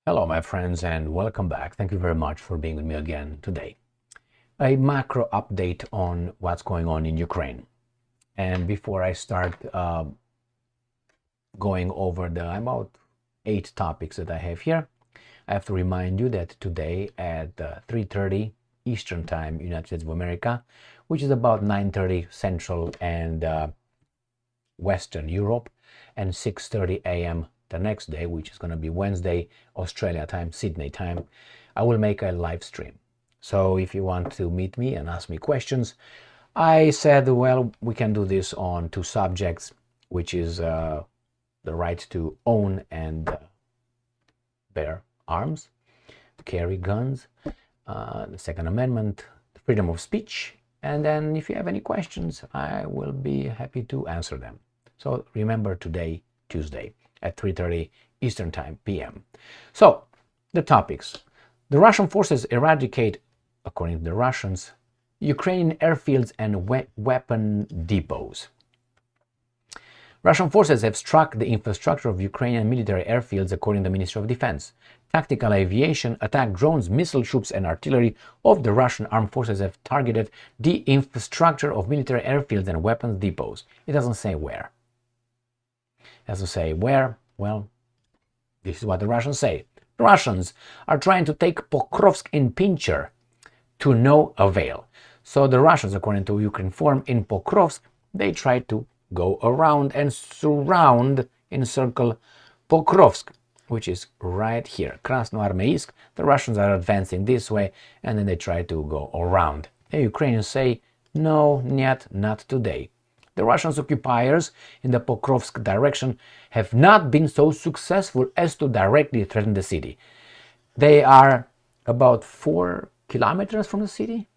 Hello, my friends, and welcome back. Thank you very much for being with me again today. A macro update on what's going on in Ukraine. And before I start going over the about 8 topics that I have here, I have to remind you that today at 3:30 Eastern Time, United States of America, which is about 9:30 Central and Western Europe, and 6:30 a.m. the next day, which is going to be Wednesday, Australia time, Sydney time, I will make a live stream. So if you want to meet me and ask me questions, I said, well, we can do this on 2 subjects, which is the right to own and bear arms, to carry guns, the Second Amendment, freedom of speech, and then if you have any questions, I will be happy to answer them. So remember today, Tuesday, at 3:30 Eastern Time PM. So, the topics. The Russian forces eradicate, according to the Russians, Ukrainian airfields and weapon depots. Russian forces have struck the infrastructure of Ukrainian military airfields, according to the Ministry of Defense. Tactical aviation, attack drones, missile troops, and artillery of the Russian armed forces have targeted the infrastructure of military airfields and weapons depots. It doesn't say where. As to say where, well, this is what the Russians say. The Russians are trying to take Pokrovsk in pincer to no avail. So the Russians, according to Ukrinform, in Pokrovsk, they try to go around and surround, encircle Pokrovsk, which is right here, Krasnoarmeysk. The Russians are advancing this way, and then they try to go around. The Ukrainians say, no, not today. The Russian occupiers in the Pokrovsk direction have not been so successful as to directly threaten the city. They are about 4 kilometers from the city,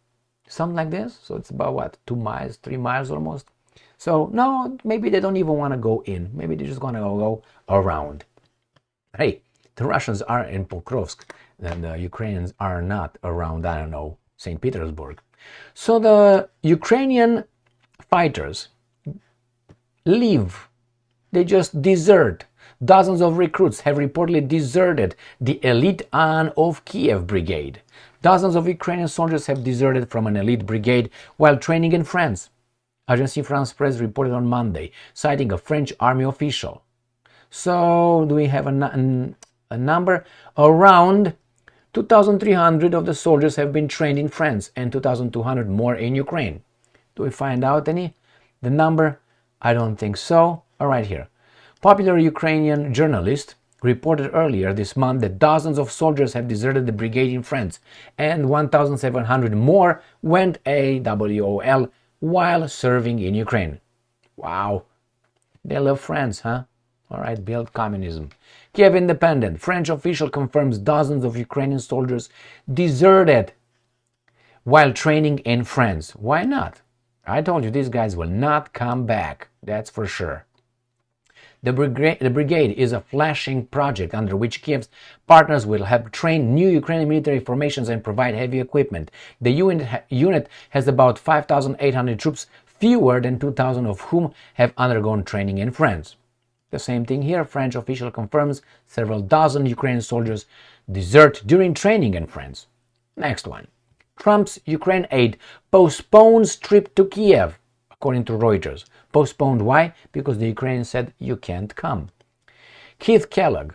something like this. So it's about, what, 2 miles, 3 miles almost. So no, maybe they don't even want to go in. Maybe they're just going to go around. Hey, the Russians are in Pokrovsk and the Ukrainians are not around, I don't know, St. Petersburg. So the Ukrainian fighters leave. They just desert. Dozens of recruits have reportedly deserted the elite An of Kiev brigade. Dozens of Ukrainian soldiers have deserted from an elite brigade while training in France. Agence France Presse reported on Monday, citing a French army official. So, do we have a number? Around 2,300 of the soldiers have been trained in France and 2,200 more in Ukraine. Do we find out any? The number? I don't think so. All right, here. Popular Ukrainian journalist reported earlier this month that dozens of soldiers have deserted the brigade in France and 1,700 more went AWOL while serving in Ukraine. Wow. They love France, huh? All right, build communism. Kiev Independent. French official confirms dozens of Ukrainian soldiers deserted while training in France. Why not? I told you these guys will not come back, that's for sure. The brigade is a flashing project under which Kiev's partners will help train new Ukrainian military formations and provide heavy equipment. The unit has about 5,800 troops, fewer than 2,000 of whom have undergone training in France. The same thing here. French official confirms several dozen Ukrainian soldiers desert during training in France. Next one. Trump's Ukraine aide postpones trip to Kiev, according to Reuters. Postponed, why? Because the Ukrainians said you can't come. Keith Kellogg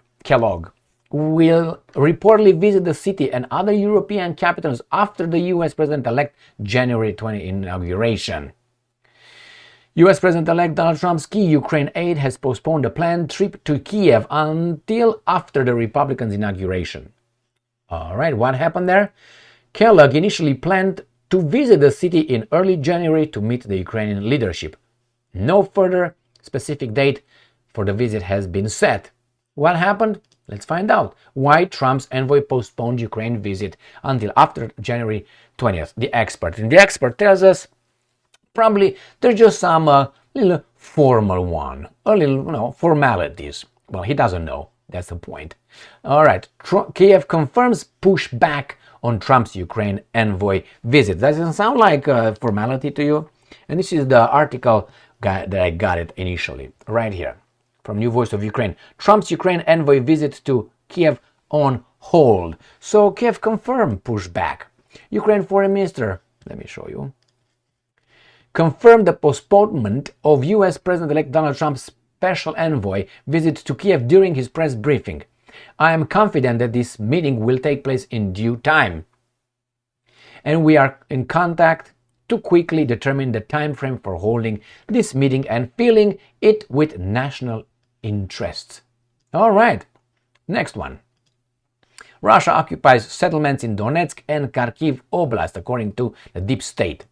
will reportedly visit the city and other European capitals after the U.S. President-elect January 20 inauguration. U.S. President-elect Donald Trump's key Ukraine aide has postponed a planned trip to Kiev until after the Republicans' inauguration. All right, what happened there? Kellogg initially planned to visit the city in early January to meet the Ukrainian leadership. No further specific date for the visit has been set. What happened? Let's find out. Why Trump's envoy postponed Ukraine visit until after January 20th. The expert tells us probably there's just some little formal one, a little, formalities. Well, he doesn't know. That's the point. All right. Kiev confirms pushback on Trump's Ukraine envoy visit. Doesn't sound like a formality to you? And this is the article that I got it initially, right here, from New Voice of Ukraine. Trump's Ukraine envoy visit to Kiev on hold. So Kiev confirmed pushback. Ukraine Foreign Minister, let me show you, confirmed the postponement of US President-elect Donald Trump's special envoy visit to Kiev during his press briefing. I am confident that this meeting will take place in due time, and we are in contact to quickly determine the time frame for holding this meeting and filling it with national interests. All right, next one. Russia occupies settlements in Donetsk and Kharkiv oblast, according to the deep state.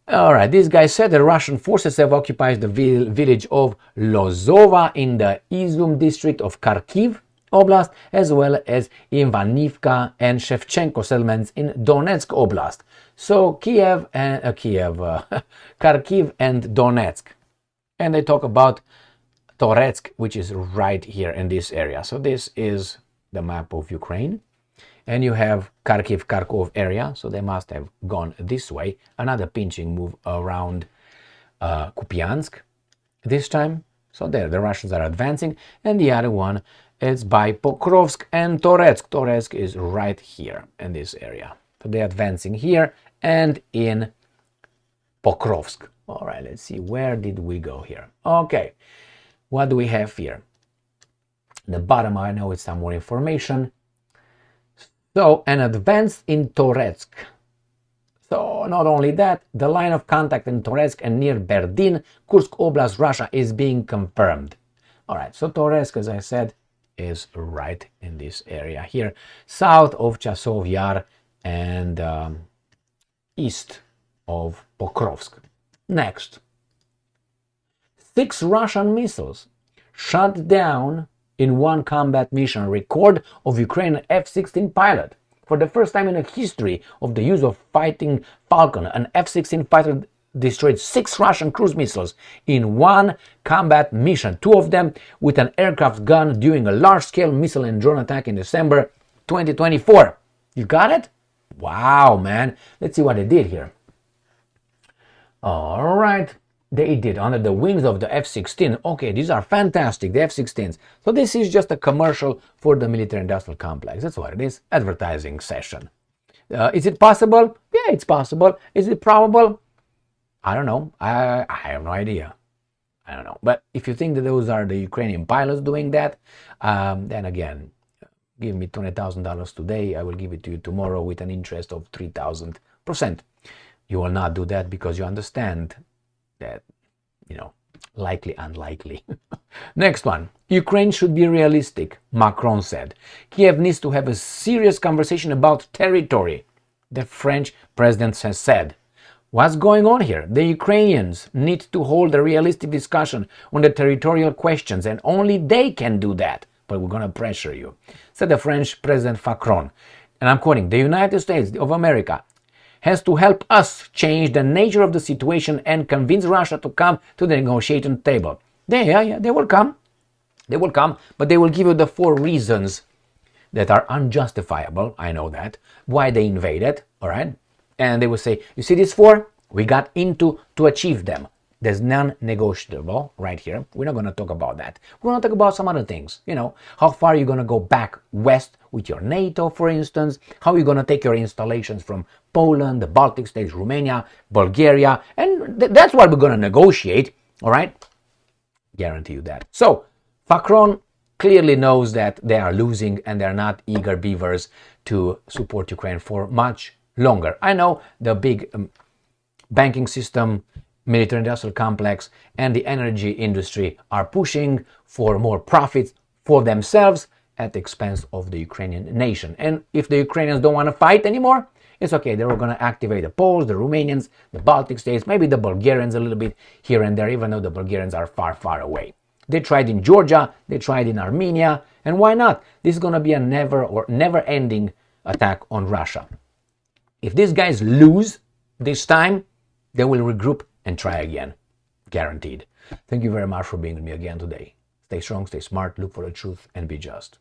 All right, this guy said the Russian forces have occupied the village of Lozova in the Izum district of Kharkiv Oblast, as well as Ivanivka and Shevchenko settlements in Donetsk Oblast. So Kiev and Kharkiv and Donetsk. And they talk about Toretsk, which is right here in this area. So this is the map of Ukraine. And you have Kharkiv, Kharkov area, so they must have gone this way. Another pinching move around Kupiansk this time. So there, the Russians are advancing. And the other one is by Pokrovsk and Toretsk. Toretsk is right here in this area. So they're advancing here and in Pokrovsk. All right, let's see, where did we go here? Okay, what do we have here? The bottom, I know it's some more information. So, an advance in Toretsk. So, not only that, the line of contact in Toretsk and near Berdin, Kursk Oblast, Russia, is being confirmed. All right, so Toretsk, as I said, is right in this area here, south of Chasov Yar and east of Pokrovsk. Next, 6 Russian missiles shot down in one combat mission, record of Ukrainian F-16 pilot. For the first time in the history of the use of fighting Falcon, an F-16 fighter destroyed 6 Russian cruise missiles in one combat mission, 2 of them with an aircraft gun during a large-scale missile and drone attack in December 2024. You got it? Wow, man. Let's see what they did here. All right. They did under the wings of the F-16. Okay, these are fantastic, the F-16s. So this is just a commercial for the military-industrial complex. That's what it is, advertising session. Is it possible? Yeah, it's possible. Is it probable? I don't know. I have no idea. I don't know. But if you think that those are the Ukrainian pilots doing that, then again, give me $20,000 today. I will give it to you tomorrow with an interest of 3,000%. You will not do that because you understand that, likely, unlikely. Next one. Ukraine should be realistic, Macron said. Kiev needs to have a serious conversation about territory, the French president has said. What's going on here? The Ukrainians need to hold a realistic discussion on the territorial questions, and only they can do that. But we're going to pressure you, said the French President Macron. And I'm quoting, the United States of America has to help us change the nature of the situation and convince Russia to come to the negotiating table. They will come. They will come, but they will give you the 4 reasons that are unjustifiable, I know that, why they invaded, all right? And they will say, you see these 4? We got into to achieve them. There's non-negotiable right here. We're not going to talk about that. We're going to talk about some other things. How far are you going to go back west with your NATO, for instance? How are you going to take your installations from Poland, the Baltic states, Romania, Bulgaria? And that's what we're going to negotiate, all right? Guarantee you that. So, Macron clearly knows that they are losing and they're not eager beavers to support Ukraine for much longer. I know the big banking system, military-industrial complex, and the energy industry are pushing for more profits for themselves at the expense of the Ukrainian nation. And if the Ukrainians don't want to fight anymore, it's okay. They're going to activate the Poles, the Romanians, the Baltic states, maybe the Bulgarians a little bit here and there, even though the Bulgarians are far, far away. They tried in Georgia, they tried in Armenia, and why not? This is going to be a never-ending attack on Russia. If these guys lose this time, they will regroup and try again. Guaranteed. Thank you very much for being with me again today. Stay strong, stay smart, look for the truth, and be just.